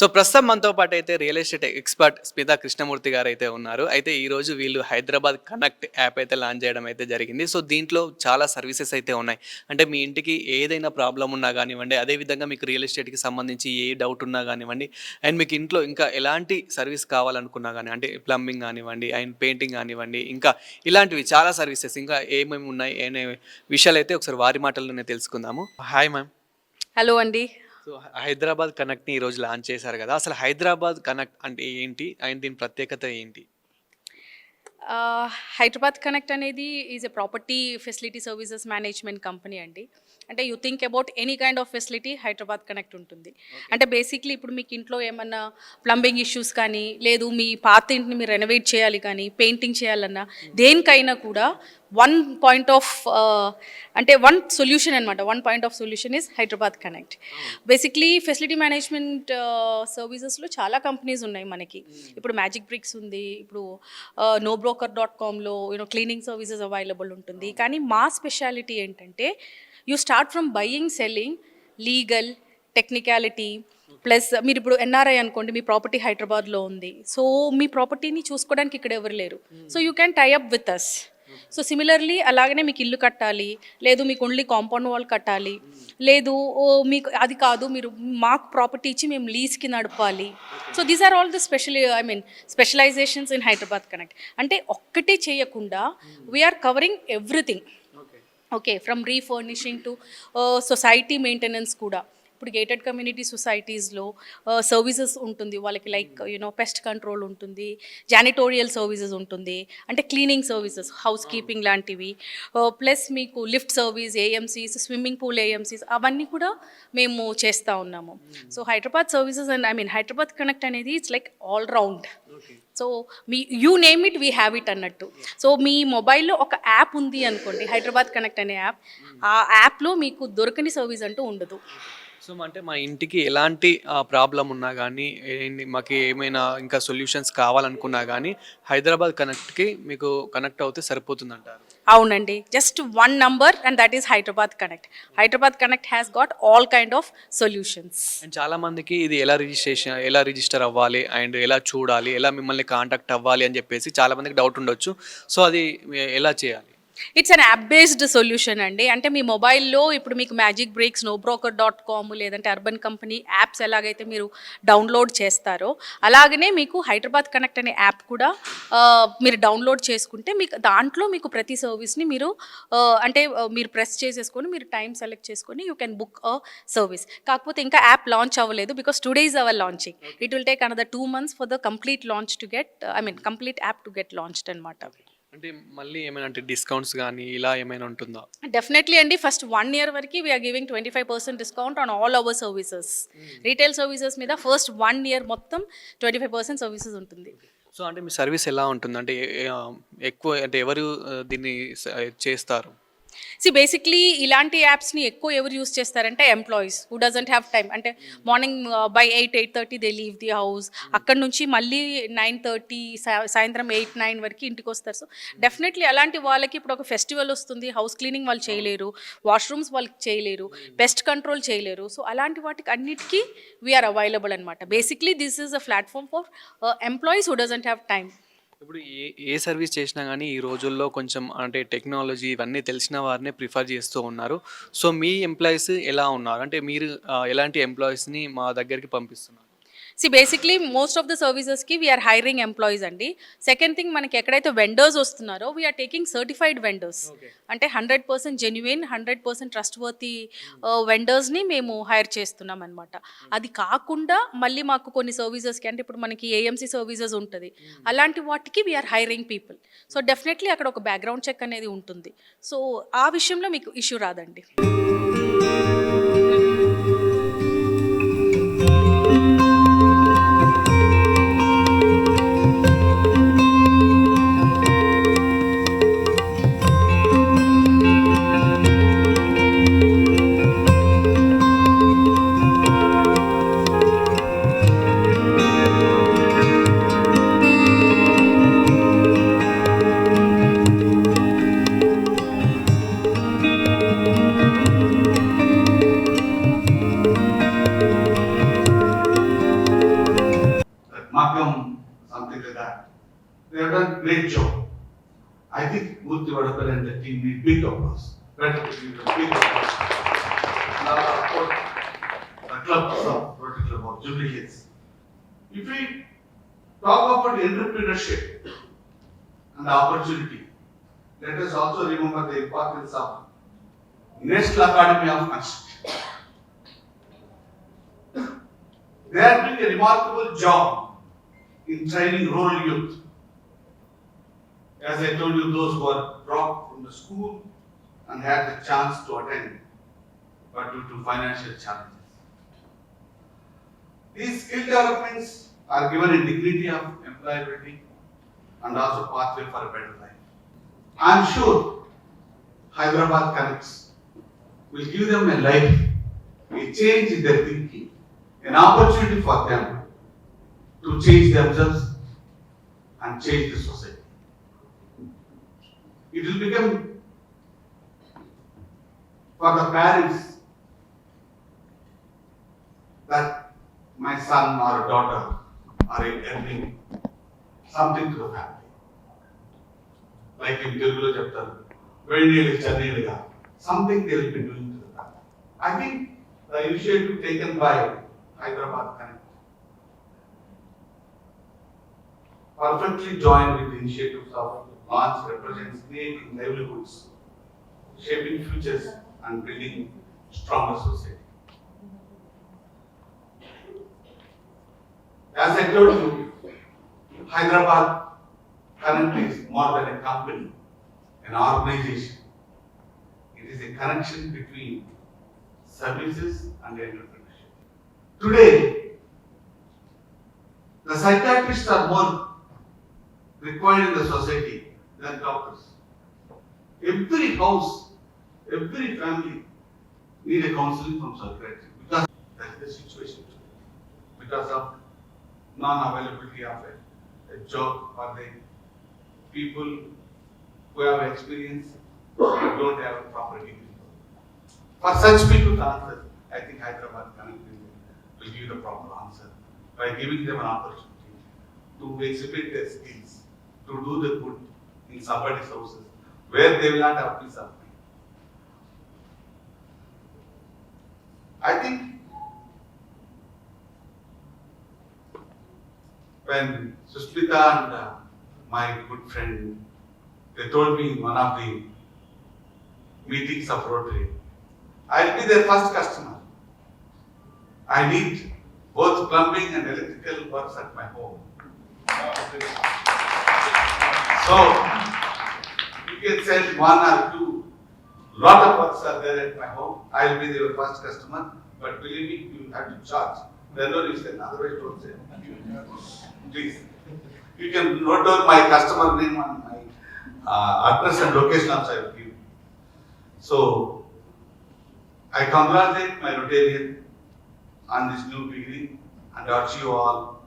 So ప్రస్తుతం మనతో పాటు అయితే real estate expert Smita Krishnamurthy గారు అయితే ఉన్నారు. అయితే ఈరోజు వీళ్ళు హైదరాబాద్ కనెక్ట్ యాప్ అయితే లాంచ్ చేయడం అయితే జరిగింది. సో దీంట్లో చాలా సర్వీసెస్ అయితే ఉన్నాయి. అంటే మీ ఇంటికి ఏదైనా ప్రాబ్లమ్ ఉన్నా కానివ్వండి, అదేవిధంగా మీకు రియల్ ఎస్టేట్కి సంబంధించి ఏ డౌట్ ఉన్నా కానివ్వండి, అండ్ మీకు ఇంట్లో ఇంకా ఎలాంటి సర్వీస్ కావాలనుకున్నా కానీ, అంటే ప్లంబింగ్ కానివ్వండి, అండ్ పెయింటింగ్ కానివ్వండి, ఇంకా ఇలాంటివి చాలా సర్వీసెస్ ఇంకా ఏమేమి ఉన్నాయి అనే విషయాలు అయితే ఒకసారి వారి మాటల్లోనే తెలుసుకుందాము. Hi ma'am. హలో అండి. సో హైదరాబాద్ కనెక్ట్‌ని ఈరోజు లాంచ్ చేశారు గదా! అసలు హైదరాబాద్ కనెక్ట్ అంటే ఏంటి? అండ్ దీని ప్రత్యేకత ఏంటి? హైదరాబాద్ కనెక్ట్ అనేది is a property facility services management company అండి. అంటే you think about any kind of facility Hyderabad connect ఉంటుంది. అంటే బేసిక్లీ ఇప్పుడు మీకు ఇంట్లో ఏమన్నా ప్లంబింగ్ ఇష్యూస్ కానీ, లేదు మీ పాత ఇంటిని మీరు రెనోవేట్ చేయాలి కానీ, పెయింటింగ్ చేయాలన్నా, దేనికైనా కూడా వన్ పాయింట్ ఆఫ్ అంటే వన్ సొల్యూషన్ అనమాట. One point of solution is Hyderabad connect. Basically facility management సర్వీసెస్లో చాలా కంపెనీస్ ఉన్నాయి మనకి. ఇప్పుడు మ్యాజిక్ బ్రిక్స్ ఉంది, ఇప్పుడు nobroker.comలో క్లీనింగ్ సర్వీసెస్ అవైలబుల్ ఉంటుంది. కానీ మా స్పెషాలిటీ ఏంటంటే you start from buying, selling, legal, technicality, plus మీరు ఇప్పుడు ఎన్ఆర్ఐ అనుకోండి, మీ ప్రాపర్టీ హైదరాబాద్లో ఉంది, సో మీ ప్రాపర్టీని చూసుకోవడానికి ఇక్కడ ఎవరు లేరు, so you can tie up with us. So similarly అలాగనే మీకు ఇల్లు కట్టాలి, లేదు మీకు ఓన్లీ కాంపౌండ్ వాల్ కట్టాలి, లేదు మీకు అది కాదు మీరు మాకు ప్రాపర్టీ ఇచ్చి మేము లీజ్కి నడపాలి. So these are all the specializations in Hyderabad connect. అంటే ఒక్కటే చేయకుండా we're covering everything. Okay, from refurnishing to society maintenance కూడా. ఇప్పుడు గేటెడ్ కమ్యూనిటీ సొసైటీస్లో సర్వీసెస్ ఉంటుంది వాళ్ళకి, లైక్ పెస్ట్ కంట్రోల్ ఉంటుంది, జానిటోరియల్ సర్వీసెస్ ఉంటుంది, అంటే క్లీనింగ్ సర్వీసెస్, హౌస్ కీపింగ్ లాంటివి, ప్లస్ మీకు lift service, AMCs, swimming pool AMCs, అవన్నీ కూడా మేము చేస్తూ ఉన్నాము. So Hyderabad services and Hyderabad connect అనేది it's like all round. So మీ you name it, we have it అన్నట్టు. సో మీ మొబైల్లో ఒక యాప్ ఉంది అనుకోండి, హైదరాబాద్ కనెక్ట్ అనే యాప్, ఆ యాప్లో మీకు దొరకని సర్వీస్ అంటూ ఉండదు. సో అంటే మా ఇంటికి ఎలాంటి ప్రాబ్లమ్ ఉన్నా గానీ, మాకు ఏమైనా ఇంకా సొల్యూషన్స్ కావాలనుకున్నా గానీ, హైదరాబాద్ కనెక్ట్‌కి మీకు కనెక్ట్ అవుతే సరిపోతుందంటారు. అవునండి, just one number and that is Hyderabad connect. Hyderabad connect has got all kind of solutions. And చాలామందికి ఇది ఎలా రిజిస్టర్ అవ్వాలి, అండ్ ఎలా చూడాలి, ఎలా మిమ్మల్ని కాంటాక్ట్ అవ్వాలి అని చెప్పేసి చాలామందికి డౌట్ ఉండొచ్చు. సో అది ఎలా చేయాలి? It's an app based solution అండి. అంటే మీ మొబైల్లో ఇప్పుడు మీకు మ్యాజిక్ బ్రేక్స్, nobroker.com, లేదంటే అర్బన్ కంపెనీ యాప్స్ ఎలాగైతే మీరు డౌన్లోడ్ చేస్తారో, అలాగనే మీకు హైదరాబాద్ కనెక్ట్ అనే యాప్ కూడా మీరు డౌన్లోడ్ చేసుకుంటే మీకు దాంట్లో మీకు ప్రతి సర్వీస్ని మీరు మీరు ప్రెస్ చేసేసుకొని మీరు టైం సెలెక్ట్ చేసుకొని you can book a service. కాకపోతే ఇంకా యాప్ లాంచ్ అవ్వలేదు, because today is our launching. It will take another 2 months for the complete launch to get complete app to get launched అనమాట. అంటే మళ్ళీ ఏమైనా అంటే డిస్కౌంట్స్ గానీ ఇలా ఏమైనా ఉంటుందా? డెఫినెట్లీ అండి. ఫస్ట్ 1 year వరకు we're giving 25% discount on all our services. Retail services మీద ఫస్ట్ 1 year మొత్తం 25% సర్వీసెస్ ఉంటుంది. సో అంటే మీ సర్వీస్ ఎలా ఉంటుంది? అంటే ఎక్కువ అంటే ఎవరు దీన్ని చేస్తారు? బేసిక్లీ ఇలాంటి యాప్స్ని ఎక్కువ ఎవరు యూస్ చేస్తారంటే employees who doesn't have time. అంటే morning by 8-8:30 they leave the house, అక్కడ నుంచి మళ్ళీ 9:30 సాయంత్రం 8-9 వరకు ఇంటికి వస్తారు. సో డెఫినెట్లీ అలాంటి వాళ్ళకి ఇప్పుడు ఒక ఫెస్టివల్ వస్తుంది, హౌస్ క్లీనింగ్ వాళ్ళు చేయలేరు, వాష్రూమ్స్ వాళ్ళకి చేయలేరు, పెస్ట్ కంట్రోల్ చేయలేరు. సో అలాంటి వాటికి అన్నిటికీ వీఆర్ అవైలబుల్ అనమాట. Basically this is a platform for employees who doesn't have time. ఇప్పుడు ఏ సర్వీస్ చేసినా కానీ ఈ రోజుల్లో కొంచెం అంటే టెక్నాలజీ ఇవన్నీ తెలిసిన వారినే ప్రిఫర్ చేస్తూ ఉన్నారు. సో మీ ఎంప్లాయీస్ ఎలా ఉన్నారు? అంటే మీరు ఎలాంటి ఎంప్లాయీస్ని మా దగ్గరికి పంపిస్తున్నారు? బేసిక్లీ మోస్ట్ ఆఫ్ ద సర్వీసెస్కి వీఆర్ హైరింగ్ ఎంప్లాయీస్ అండి. సెకండ్ థింగ్, మనకి ఎక్కడైతే వెండర్స్ వస్తున్నారో వీఆర్ టేకింగ్ సర్టిఫైడ్ వెండర్స్. అంటే 100% జెన్యున్, 100% ట్రస్ట్ వర్తీ వెండర్స్ని మేము హైర్ చేస్తున్నాం అనమాట. అది కాకుండా మళ్ళీ మాకు కొన్ని సర్వీసెస్కి, అంటే ఇప్పుడు మనకి ఏఎంసీ సర్వీసెస్ ఉంటుంది, అలాంటి వాటికి we're hiring people. So definitely అక్కడ ఒక బ్యాక్గ్రౌండ్ చెక్ అనేది ఉంటుంది. సో ఆ విషయంలో మీకు ఇష్యూ రాదండి. Margam, something like that. They have done a great job. I think Murthy Vadapalli and the team need big applause. Better to give them big applause. Now, of course, the clubs of Rotary Club of Jubilee Hills. If we talk about entrepreneurship and opportunity, let us also remember the importance of National Academy of Construction. They are doing a remarkable job in training rural youth. As I told you, those who are dropped from the school and had the chance to attend, but due to financial challenges. These skill developments are given a dignity of employability and also pathway for a better life. I am sure Hyderabad Connects will give them a life, a change in their thinking, an opportunity for them to change themselves and change the society. It will become for the parents that my son or daughter are earning something to the family. Like in Telugulo chapter, something they will be doing to the family. I think the initiative taken by Hyderabad Connect perfectly joined with the initiatives of launch represents creating livelihoods, shaping futures and building stronger society. As I told you, Hyderabad Connect is more than a company, an organization. It is a connection between services and entrepreneurship. Today, the psychiatrists are more required in the society than doctors. Every house, every family need a counseling from psychiatry because that is the situation today. Because of non-availability of a job for the people who have experience and don't have a proper degree. For such people to answer, I think Hyderabad Connect will give the proper answer by giving them an opportunity to exhibit their skills, to do the good in somebody's houses where they will not have peace of mind. I think when Susmita and my good friend, they told me in one of the meetings of Rotary, I'll be their first customer. I need both plumbing and electrical works at my home. So, you can send one or two, lot of works are there at my home. I'll be your first customer, but believe me, you have to charge. Then only you send, otherwise don't send. Please. You can note down my customer name and my address and location also I will give. So, I congratulate my Rotarian on this new beginning and urge you all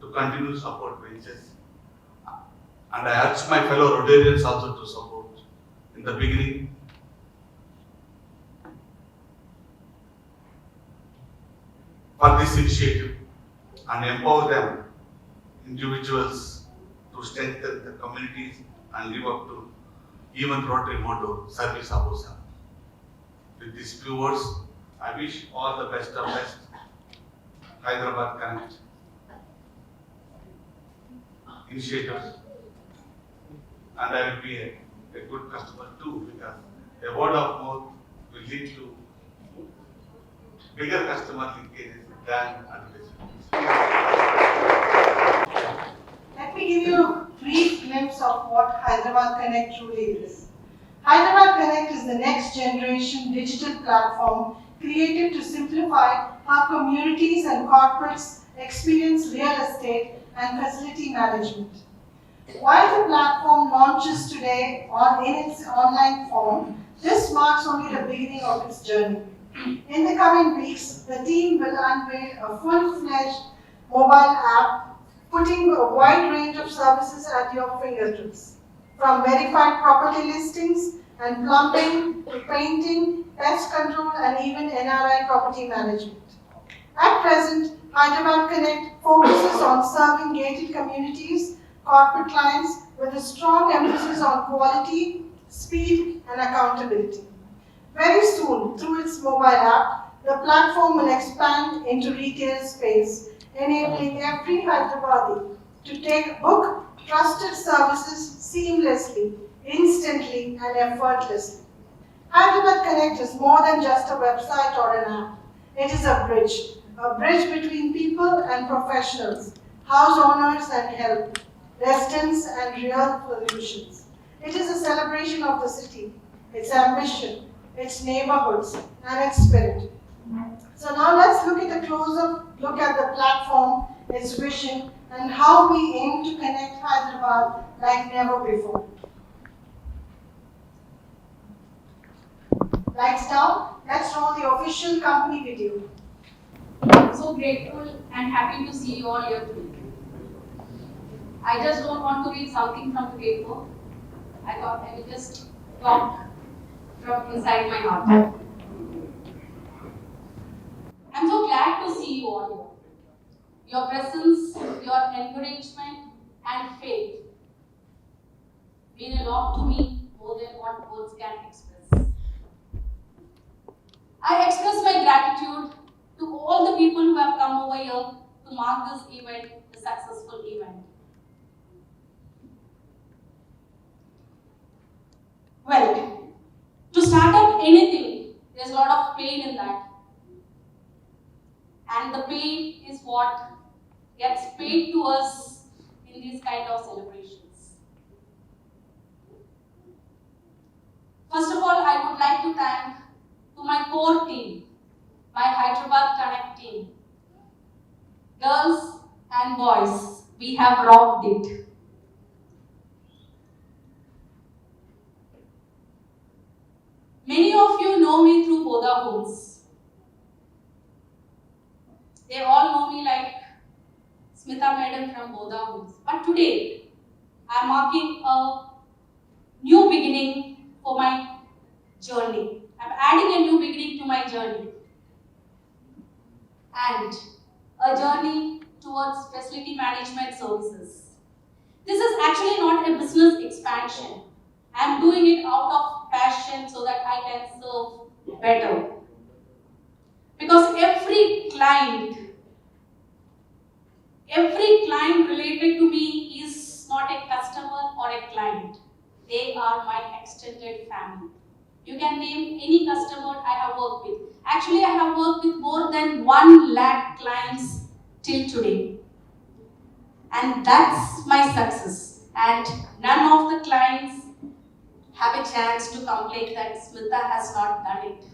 to continue to support ventures. And I urge my fellow Rotarians also to support in the beginning. For this initiative and empower them, individuals, to strengthen the communities and live up to even Rotary motto, service above self. With these few words, I wish all the best of best, Hyderabad Connect initiatives, and I will be a good customer too, because a word of mouth will lead to bigger customer linkages than advertising. Let me give you a brief glimpse of what Hyderabad Connect truly is. Hyderabad Connect is the next generation digital platform created to simplify how communities and corporates experience real estate and facility management. While the platform launches today in its online form, this marks only the beginning of its journey. In the coming weeks, the team will unveil a full-fledged mobile app, putting a wide range of services at your fingertips, from verified property listings and plumbing to painting, pest control, and even NRI property management. At present, Hyderabad Connect focuses on on serving gated communities, corporate clients with a strong emphasis on quality, speed, and accountability. Very soon, through its mobile app, the platform will expand into retail space, enabling every Hyderabadi to book trusted services seamlessly, instantly, and effortlessly. Hyderabad Connect is more than just a website or an app. It is a bridge between people and professionals, house owners and help, residents and real solutions. It is a celebration of the city, its ambition, its neighborhoods, and its spirit. So now let's look at a closer look at the platform, its vision, and how we aim to connect Hyderabad like never before. Lights down, let's roll the official company video. I'm so grateful and happy to see you all here today. I just don't want to read something from the paper. I thought I will just talk from inside my heart. I'm so glad to see you all here. Your presence, your encouragement and faith mean a lot to me, more than what words can express. I express my gratitude to all the people who have come over here to mark this event a successful event. Well, to start up anything, there's a lot of pain in that. And the pain is what gets paid to us in these kind of celebrations. First of all, I would like to thank to my core team, my Hyderabad Connect team. Girls and boys, we have rocked it. Many of you know me through Boda Homes. They all know me like Smita Madam from Boda Homes. But today, I am marking a new beginning for my journey. I am adding a new beginning to my journey. And a journey towards facility management services. This is actually not a business expansion. I am doing it out of passion so that I can serve better. Because every client related to me is not a customer or a client. They are my extended family. You can name any customer I have worked with. Actually, I have worked with more than 1 lakh clients till today. And that's my success. And none of the clients have a chance to complain that Smita has not done it.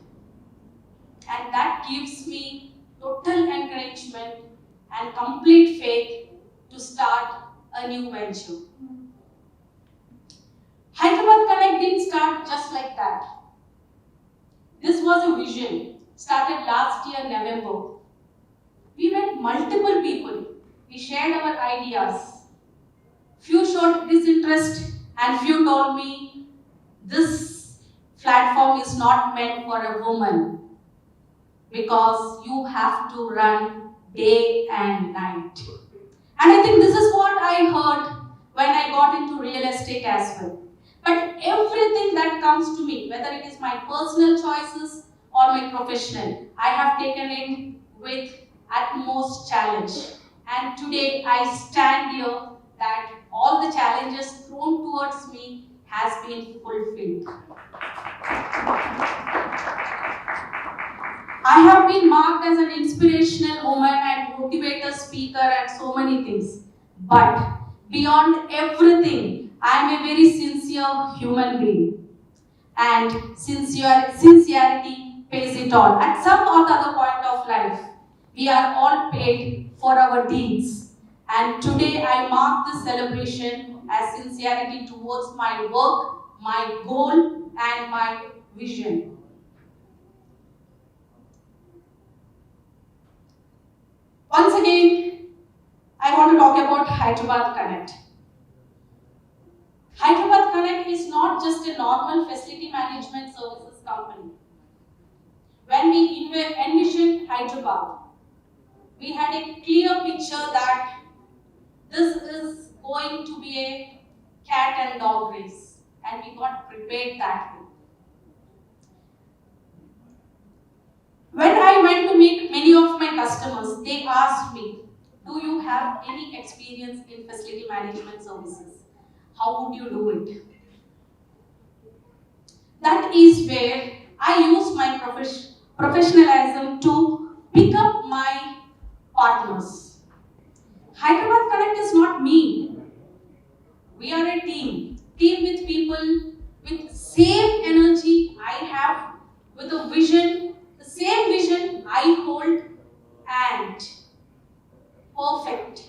And that gives me total encouragement and complete faith to start a new venture. Hyderabad Connect didn't start just like that. This was a vision, started last year November. We met multiple people. We shared our ideas. Few showed disinterest and few told me this platform is not meant for a woman because you have to run day and night. And I think this is what I heard when I got into real estate as well. But everything that comes to me, whether it is my personal choices or my professional, I have taken it with utmost challenge. And today I stand here that all the challenges thrown towards me has been fulfilled. I have been marked as an inspirational woman and motivator, speaker and so many things. But beyond everything, I am a very sincere human being. And sincerity pays it all. At some or the other point of life, we are all paid for our deeds. And today I mark this celebration as sincerity towards my work, my goal and my vision. Once again, I want to talk about Hyderabad Connect. Hyderabad Connect is not just a normal facility management services company. When we envisioned Hyderabad, we had a clear picture that this is going to be a cat and dog race, and we got prepared that way. When I went to meet many of my customers, they asked me, do you have any experience in facility management services? How would you do it? That is where I use my professionalism to pick up my partners. Hyderabad Connect is not me. We are a team with people with same energy I have, with a vision, the same vision I hold, and perfect.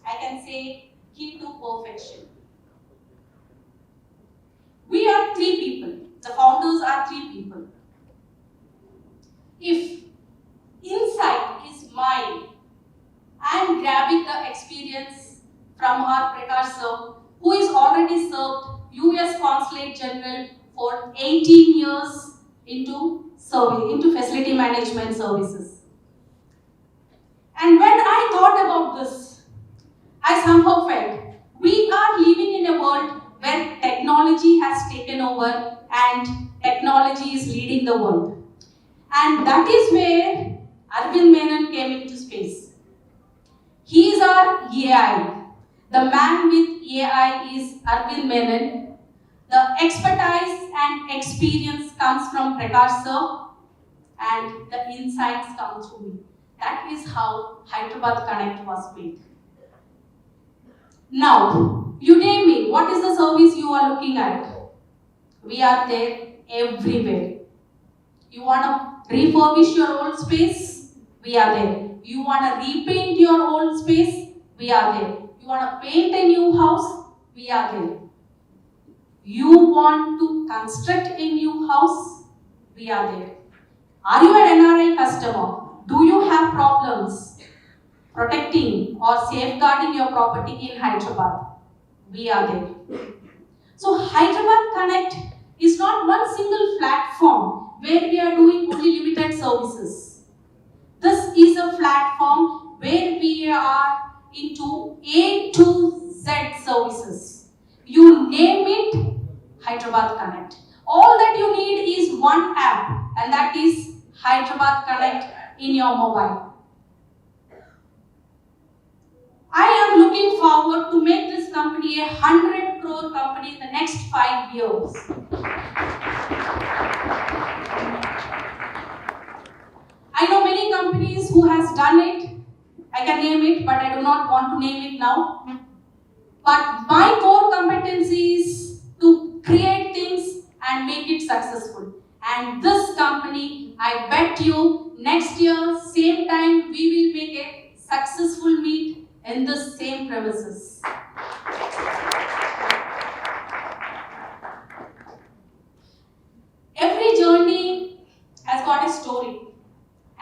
I can say key to perfection. We are 3 people. The founders are 3 people. If insight is mine, I am grabbing the experience from our Prakash sir, who is already served US Consulate General for 18 years into facility management services. And when I thought about this, I somehow felt we are living in a world where technology has taken over and technology is leading the world. And that is where Arvind Menon came into space. He is our AI. The man with AI is Arvind Menon. The expertise and experience comes from Prakash sir, and the insights come through me. That is how Hyderabad Connect was made. Now, you name me, what is the service you are looking at? We are there everywhere. You want to refurbish your old space? We are there. You want to repaint your old space? We are there. You want to paint a new house? We are there. You want to construct a new house? We are there. Are you an NRI customer? Do you have problems protecting or safeguarding your property in Hyderabad? We are there. So Hyderabad Connect is not one single platform where we are doing only limited services. This is a platform where we are into A to Z services. You name it, Hyderabad Connect. All that you need is one app, and that is Hyderabad Connect in your mobile. I am looking forward to make this company a 100 crore company in the next 5 years. I know many companies who has done it. I can name it, but I do not want to name it now. But my core competency is to create things and make it successful. And this company, I bet you, next year, same time, we will make a successful meet in the same premises. Every journey has got a story.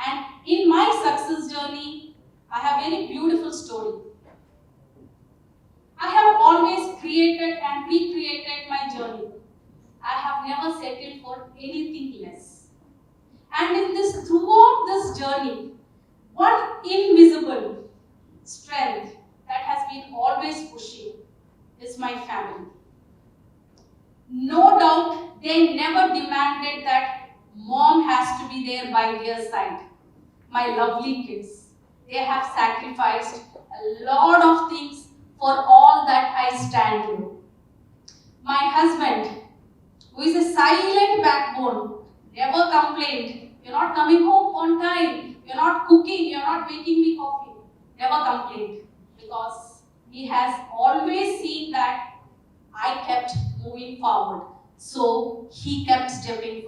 And in my success journey, I have a very beautiful story. I have always created and recreated my journey. I have never settled for anything less. And in this, throughout this journey, one invisible strength that has been always pushing is my family. No doubt, they never demanded that mom has to be there by their side. My lovely kids, they have sacrificed a lot of things for all that I stand here. My husband, who is a silent backbone, never complained. You're not coming home on time. You're not cooking. You're not making me coffee. Never complained, because he has always seen that I kept moving forward. So he kept stepping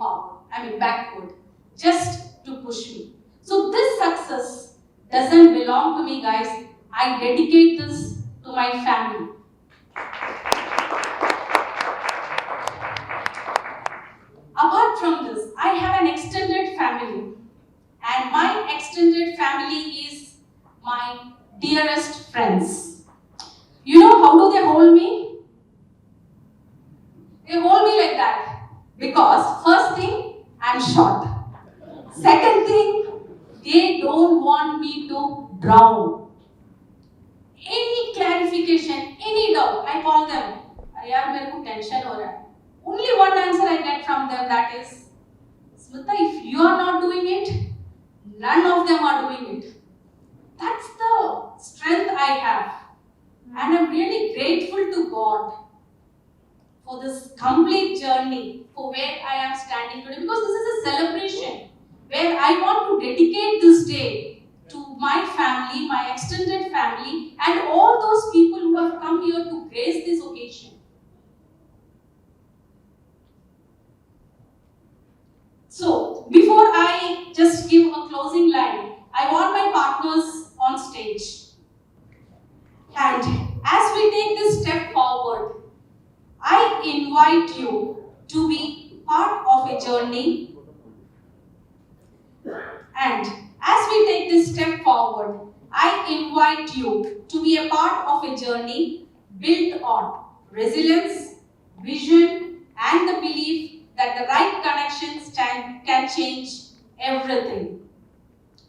backward, just to push me. So this success doesn't belong to me, guys. I dedicate this to my family. Apart from this, I have an extended family, and my extended family is my dearest friends. You know how do they hold me? They hold me like that because first thing, I'm short. Second thing, they don't want me to drown. Any I call them, yaar mere ko tension ho raha hai. Only one answer I get from them, that is, Smita, if you are not doing it, none of them are doing it. That's the strength I have. And I'm really grateful to God for this complete journey, for where I am standing today, because this is a celebration where I want to dedicate this day to my family, my extended family, and all those people who have come here to grace this occasion. So, before I just give a closing line, I want my partners on stage. And as we take this step forward, I invite you to be part of a journey. And as we take this step forward, I invite you to be a part of a journey built on resilience, vision, and the belief that the right connections can change everything.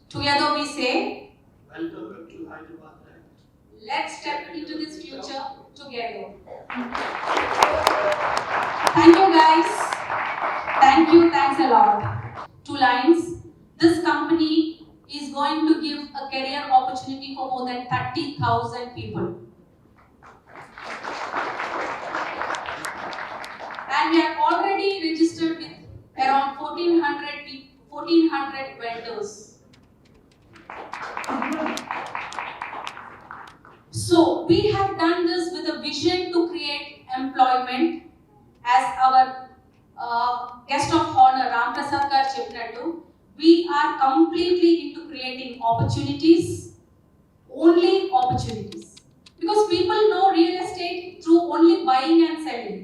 Together we say, Welcome to Hyderabad. let's step into this future together. Thank you guys. Thank you, thanks a lot. 2 lines. This company is going to give a career opportunity for more than 30,000 people. And we are already registered with around 1400 vendors. So we have done this with a vision to create employment. As our guest of honor Ram Prasad garu cheppinattu, we are completely into creating opportunities, only opportunities. Because people know real estate through only buying and selling.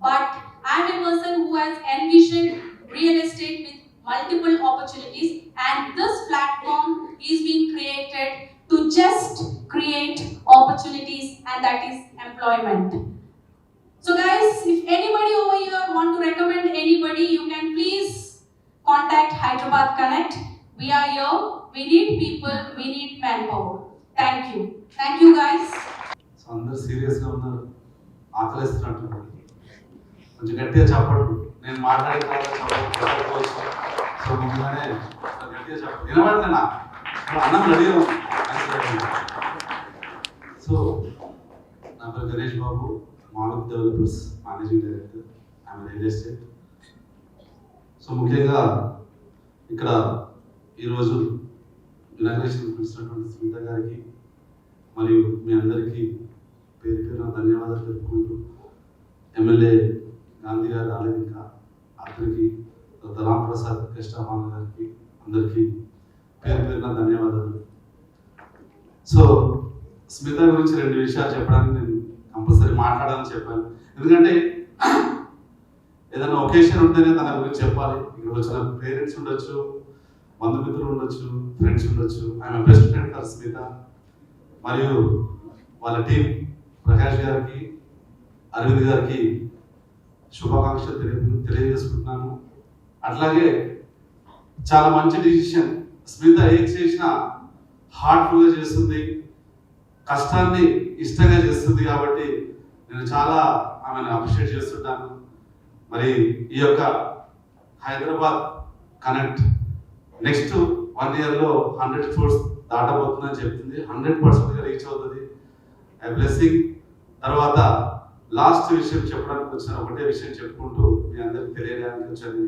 But I am a person who has envisioned real estate with multiple opportunities, and this platform is being created to just create opportunities, and that is employment. So guys, if anybody over here want to recommend anybody, you can please contact Hyderabad Connect. We are here. We need people. We need manpower. Thank you. Thank you guys. So అందరు సీరియస్గా ఉన్నారు, ఆకలిస్తున్నట్టు కొంచెం గట్టిగా చెప్పండి. నేను మాట్లాడిన తర్వాత చెప్పకపోవచ్చు. So ముందుగానే గట్టిగా చెప్పండి. వినబడుతున్నా అన్నం రెడీగా ఉంది. సో నా పేరు గణేష్ బాబు, మారుతి డెవలపర్స్ మేనేజింగ్ డైరెక్టర్, ఆమె రియల్ ఎస్టేట్. సో ముఖ్యంగా ఇక్కడ ఈరోజు ఇనాగ్రేషన్ పిలిచినటువంటి స్మిత గారికి మరియు మీ అందరికీ పేరు పేరున ధన్యవాదాలు తెలుపుకుంటూ, ఎమ్మెల్యే గాంధీ గారు రాలేదు ఇంకా, అతనికి రామ్ ప్రసాద్ కృష్ణమాన్ గారికి అందరికీ పేరు పేరున ధన్యవాదాలు. సో స్మిత గురించి 2 విషయాలు చెప్పడానికి నేను కంపల్సరీ మాట్లాడాలని చెప్పాను. ఎందుకంటే ఏదైనా ఒకేషన్ ఉంటేనే తన గురించి చెప్పాలి. ఇక్కడ వచ్చిన పేరెంట్స్ ఉండొచ్చు, బంధుమిత్రులు ఉండొచ్చు, ఫ్రెండ్స్ ఉండొచ్చు. I'm best friend for Smitha. మరియు వాళ్ళ టీం ప్రకాష్ గారికి, అరవింద్ గారికి శుభాకాంక్షలు తెలియజేసుకుంటున్నాను. అట్లాగే చాలా మంచి డిసిషన్. స్మిత ఏం చేసినా హార్ట్ఫుల్గా చేస్తుంది, కష్టాన్ని ఇష్టంగా చేస్తుంది. కాబట్టి నేను చాలా ఆమెను అప్రిషియేట్ చేస్తుంటాను. మరి ఈ యొక్క హైదరాబాద్ కనెక్ట్ నెక్స్ట్ 1 yearలో 100 crores దాటబోతుందని చెప్తుంది. 100% రీచ్ అవుతుంది. I blessing. తర్వాత లాస్ట్ విషయం చెప్పడానికి వచ్చిన ఒకటే విషయం చెప్పుకుంటూ మీ అందరికి తెలియడానికి వచ్చాను.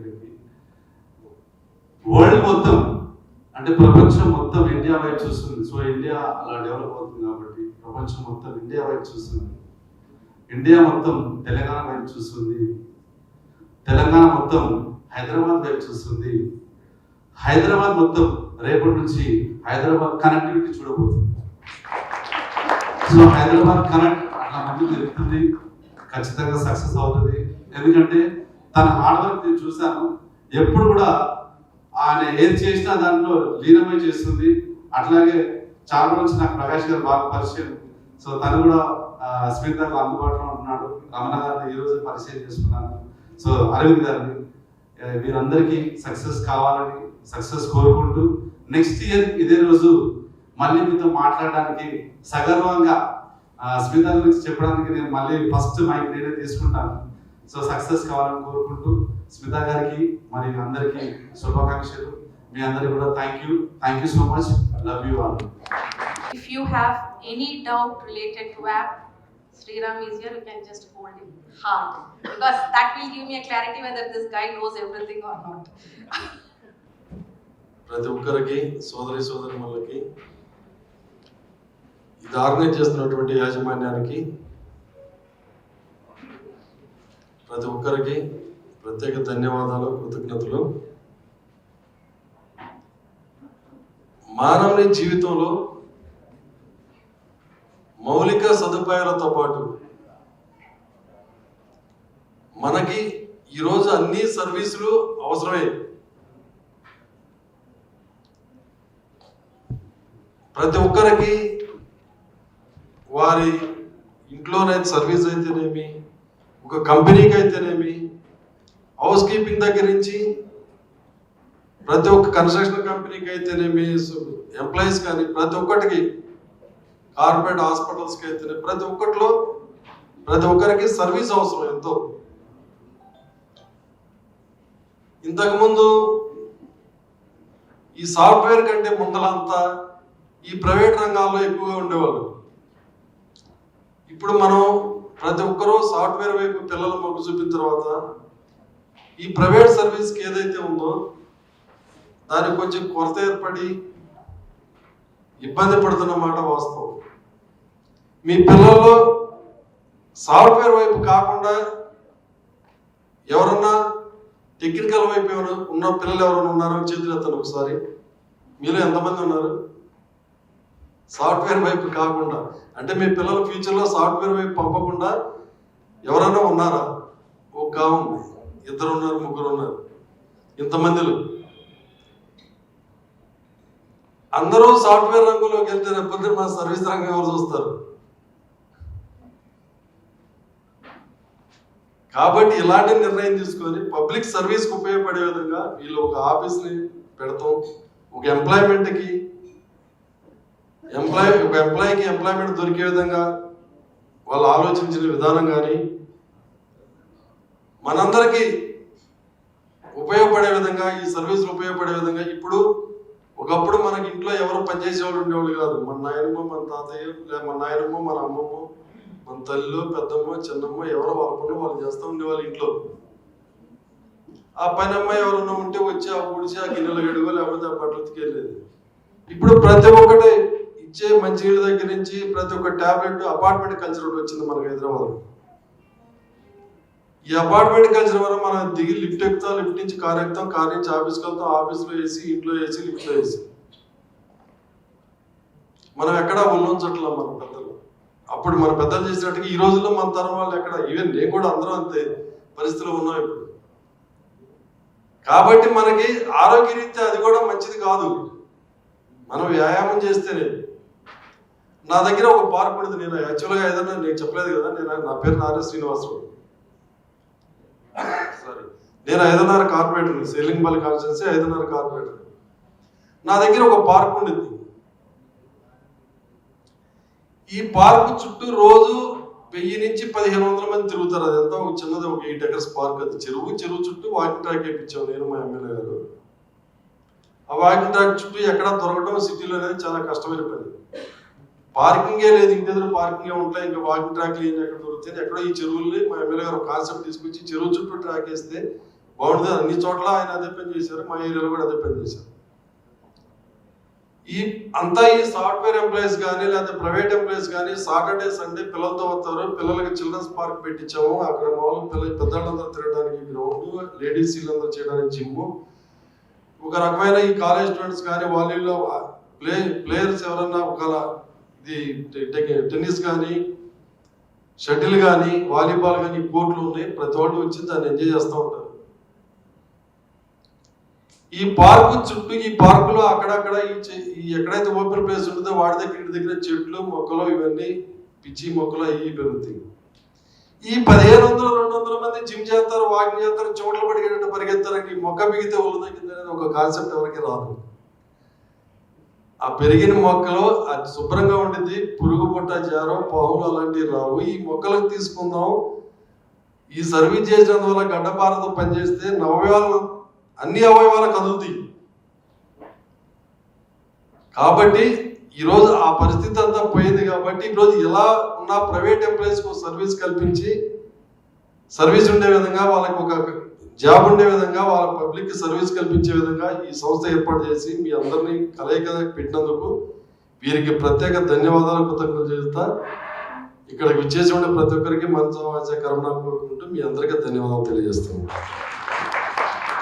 వరల్డ్ మొత్తం అంటే ప్రపంచం మొత్తం ఇండియా వైపు చూస్తుంది. సో ఇండియా అలా డెవలప్ అవుతుంది కాబట్టి ప్రపంచం మొత్తం ఇండియా వైపు చూస్తుంది. ఇండియా మొత్తం తెలంగాణ వైపు చూస్తుంది. తెలంగాణ మొత్తం హైదరాబాద్ వైపు చూస్తుంది. హైదరాబాద్ మొత్తం రేపటి నుంచి హైదరాబాద్ కనెక్టివిటీ చూడబోతుంది. సో హైదరాబాద్ కనెక్ట్ అట్లా ముందుకు జరుగుతుంది, ఖచ్చితంగా సక్సెస్ అవుతుంది. ఎందుకంటే తన హార్డ్ వర్క్ నేను చూశాను. ఎప్పుడు కూడా ఆయన ఏది చేసినా దాంట్లో లీనమై చేస్తుంది. అట్లాగే చాలా రోజు నాకు ప్రకాష్ గారు బాగా పరిచయం. సో తను కూడా స్మిత గారు అందుబాటులో ఉంటున్నాడు. రమణ గారిని ఈరోజు పరిచయం చేసుకున్నాను. సో అరవింద్ గారిని, వీరందరికీ సక్సెస్ కావాలని సక్సెస్ కోరుకుంటూ నెక్స్ట్ ఇయర్ ఇదే రోజు మళ్ళీ మీతో మాట్లాడడానికి సగర్వంగా స్మిత గురించి చెప్పడానికి నేను మళ్ళీ ఫస్ట్ మైక్ నేనే తీసుకుంటాను. సో సక్సెస్ కావాలని కోరుకుంటూ స్మిత గారికి మరియు అందరికీ శుభాకాంక్షలు. మీ అందరికీ కూడా thank you so much. Love you all. If you have any doubt related to app, Sriram is here, you can just hold him hard because that will give me a clarity whether this guy knows everything or not. ప్రతి ఒక్కరికి సోదరిమణులకి ఇది organise చేస్తున్నటువంటి యాజమాన్యానికి ప్రతి ఒక్కరికి ప్రత్యేక ధన్యవాదాలు, కృతజ్ఞతలు. మానవుని జీవితంలో మౌలిక సదుపాయాలతో పాటు మనకి ఈరోజు అన్ని సర్వీసులు అవసరమే. ప్రతి ఒక్కరికి వారి ఇంట్లోనే సర్వీస్ అయితేనేమి, ఒక కంపెనీకి అయితేనేమి, హౌస్ కీపింగ్ దగ్గర నుంచి ప్రతి ఒక్క కన్స్ట్రక్షన్ కంపెనీకి అయితేనేమి, ఎంప్లాయీస్ కానీ ప్రతి ఒక్కటికి, కార్పొరేట్ హాస్పిటల్స్కి అయితేనే ప్రతి ఒక్కరికి సర్వీస్ అవసరం ఎంతో. ఇంతకుముందు ఈ సాఫ్ట్వేర్ కంటే ముందలంతా ఈ ప్రైవేట్ రంగాల్లో ఎక్కువగా ఉండేవాళ్ళు. ఇప్పుడు మనం ప్రతి ఒక్కరూ సాఫ్ట్వేర్ వైపు పిల్లలు మొగ్గు చూపిన తర్వాత ఈ ప్రైవేట్ సర్వీస్కి ఏదైతే ఉందో దానికి కొంచెం కొరత ఏర్పడి ఇబ్బంది పడుతున్నమాట వాస్తవం. మీ పిల్లల్లో సాఫ్ట్వేర్ వైపు కాకుండా ఎవరన్నా టెక్నికల్ వైపు ఎవరు ఉన్న పిల్లలు ఎవరైనా ఉన్నారో చేతులు ఎత్తండి ఒకసారి. మీలో ఎంతమంది ఉన్నారు? సాఫ్ట్వేర్ వైపు కాకుండా అంటే మీ పిల్లల ఫ్యూచర్లో సాఫ్ట్వేర్ వైపు పంపకుండా ఎవరైనా ఉన్నారా? ఒక ఉంది, 2 ఉన్నారు, 3 ఉన్నారు, ఇంతమందిలో అందరూ సాఫ్ట్వేర్ రంగంలోకి వెళ్తే రేపు మన సర్వీస్ రంగం ఎవరు చూస్తారు? కాబట్టి ఇలాంటి నిర్ణయం తీసుకొని పబ్లిక్ సర్వీస్కి ఉపయోగపడే విధంగా వీళ్ళు ఒక ఆఫీస్ని పెడతాం. ఒక ఎంప్లాయీకి ఎంప్లాయ్మెంట్ దొరికే విధంగా వాళ్ళు ఆలోచించిన విధానం కానీ మనందరికీ ఉపయోగపడే విధంగా, ఈ సర్వీసులు ఉపయోగపడే విధంగా. ఒకప్పుడు మనకి ఇంట్లో ఎవరు పనిచేసేవాళ్ళు ఉండేవాళ్ళు కాదు. మన నాయనమ్మ, మన తాతయ్య, మన నాయనమ్మ, మన అమ్మమ్మ, మన తల్లి, పెద్దమ్మ, చిన్నమ్మ ఎవరో వాళ్ళ పనులు వాళ్ళు చేస్తూ ఉండేవాళ్ళు ఇంట్లో. ఆ పని అమ్మాయి ఎవరన్నా ఉంటే వచ్చి ఆ ఊడిచి ఆ గిన్నెలు గడుగో లేకపోతే ఆ బట్టలు ఉతికెళ్ళేది. ఇప్పుడు ప్రతి ఒక్కటి ఇచ్చే మంచినీళ్ళ దగ్గర నుంచి ప్రతి ఒక్క ట్యాబ్లెట్ అపార్ట్మెంట్ కల్చర్ ఒకటి వచ్చింది మనకు హైదరాబాద్. ఈ అపార్ట్మెంట్ కల్చర్ వల్ల మనం దిగి లిఫ్ట్ ఎక్కుతాం, లిఫ్ట్ నుంచి కార్ ఎక్కుతాం, కార్ నుంచి ఆఫీస్కి వెళ్తాం, ఆఫీస్లో వేసి, ఇంట్లో వేసి, లిఫ్ట్లో వేసి. మనం ఎక్కడా ఒళ్ళొంచట్లా మన పెద్దలు. అప్పుడు మన పెద్దలు చేసినట్టుగా ఈ రోజుల్లో మన తరం వాళ్ళు ఎక్కడ, ఈవెన్ నేను కూడా అందరూ అంతే పరిస్థితిలో ఉన్నాం ఇప్పుడు. కాబట్టి మనకి ఆరోగ్యరీత్యా అది కూడా మంచిది కాదు. మనం వ్యాయామం చేస్తేనే. నా దగ్గర ఒక పార్క్ ఉంటుంది. నేను యాక్చువల్గా ఏదన్నా నేను చెప్పలేదు కదా, నా పేరు నారా శ్రీనివాసరావు. సారీ, నేను 5.5 కార్పొరేటర్, సేలింగ్పల్లి కాన్స్టిట్యున్సీ 5.5 కార్పొరేటర్. నా దగ్గర ఒక పార్క్ ఉండింది. ఈ పార్క్ చుట్టూ రోజు 1000 నుంచి 1500 మంది తిరుగుతారు. అదంతా ఒక చిన్నది, ఒక 8 acres పార్క్. అది చెరువు చుట్టూ వాకింగ్ ట్రాక్ వేయించాం నేను, మా ఎమ్మెల్యే గారు. ఆ వాకింగ్ ట్రాక్ చుట్టూ ఎక్కడ దొరకడం సిటీలో అనేది చాలా కష్టమైన పని. పార్కింగే లేదు, ఇంటి ఎదురు పార్కింగే ఉంటాయి, ఇంకా వాకింగ్ ట్రాక్లు ఏం ఎక్కడ దొరుకుతాయి. ఎక్కడో ఈ చెరువుల్ని మా ఎమ్మెల్యే గారు కాన్సెప్ట్ తీసుకొచ్చి చెరువు చుట్టూ ట్రాక్ వేస్తే బాగుంటుంది. అన్ని చోట్ల ఆయన అదే పని చేశారు, మా ఏరియాలో కూడా అదే పని చేశారు. ఈ సాఫ్ట్వేర్ ఎంప్లాయీస్ కానీ లేకపోతే ప్రైవేట్ ఎంప్లాయీస్ కానీ సాటర్డే సండే పిల్లలతో వస్తారు. పిల్లలకి చిల్డ్రన్స్ పార్క్ పెట్టించాము. అక్కడ మామూలు పెద్దలందరూ తిరగడానికి గ్రౌండ్, లేడీస్ వీళ్ళందరూ చేయడానికి జిమ్. ఒక రకమైన ఈ కాలేజ్ స్టూడెంట్స్ కానీ వాళ్ళలో ప్లేయర్స్ ఎవరన్నా ఒక టెన్నిస్ కానీ, షటిల్ కానీ, వాలీబాల్ కానీ కోర్టులు ఉన్నాయి. ప్రతి వాళ్ళు వచ్చి దాన్ని ఎంజాయ్ చేస్తూ ఉంటారు. ఈ పార్కు చుట్టూ, ఈ పార్కులో అక్కడక్కడ ఈ ఎక్కడైతే ఓపెన్ ప్లేస్ ఉంటుందో వాడి దగ్గర ఇంటి దగ్గర చెట్లు, మొక్కలు, ఇవన్నీ పిచ్చి మొక్కలు అవి పెరుగుతాయి. ఈ 1500-200 మంది జిమ్ చేస్తారు, వాకింగ్ చేస్తారు, చోట్ల పరిగెత్తారు. ఈ మొక్క బిగితే ఒళ్ళు తగ్గింది అనేది ఒక కాన్సెప్ట్ ఎవరికి రాదు. ఆ పెరిగిన మొక్కలు అది శుభ్రంగా ఉండిద్ది, పురుగు పుట్ట జారో పాములు అలాంటివి రావు. ఈ మొక్కలకు తీసుకుందాం. ఈ సర్వీస్ చేసినందువల్ల గడ్డపారతో పనిచేస్తే అన్ని అవయవాలు కదులుతాయి. కాబట్టి ఈరోజు ఆ పరిస్థితి అంతా పోయింది. కాబట్టి ఈరోజు ఎలా ఉన్న ప్రైవేట్ ఎంప్లాయీస్కు సర్వీస్ కల్పించి సర్వీస్ ఉండే విధంగా, వాళ్ళకి ఒక జాబ్ ఉండే విధంగా, వాళ్ళ పబ్లిక్కి సర్వీస్ కల్పించే విధంగా ఈ సంస్థ ఏర్పాటు చేసి మీ అందరినీ కలయిక పెట్టినందుకు వీరికి ప్రత్యేక ధన్యవాదాలు, కృతజ్ఞతలు చేస్తా. ఇక్కడికి విచ్చేసి ఉండే ప్రతి ఒక్కరికి మనసు వాచ కర్మణ కోరుకుంటూ మీ అందరికీ ధన్యవాదాలు తెలియజేస్తాను.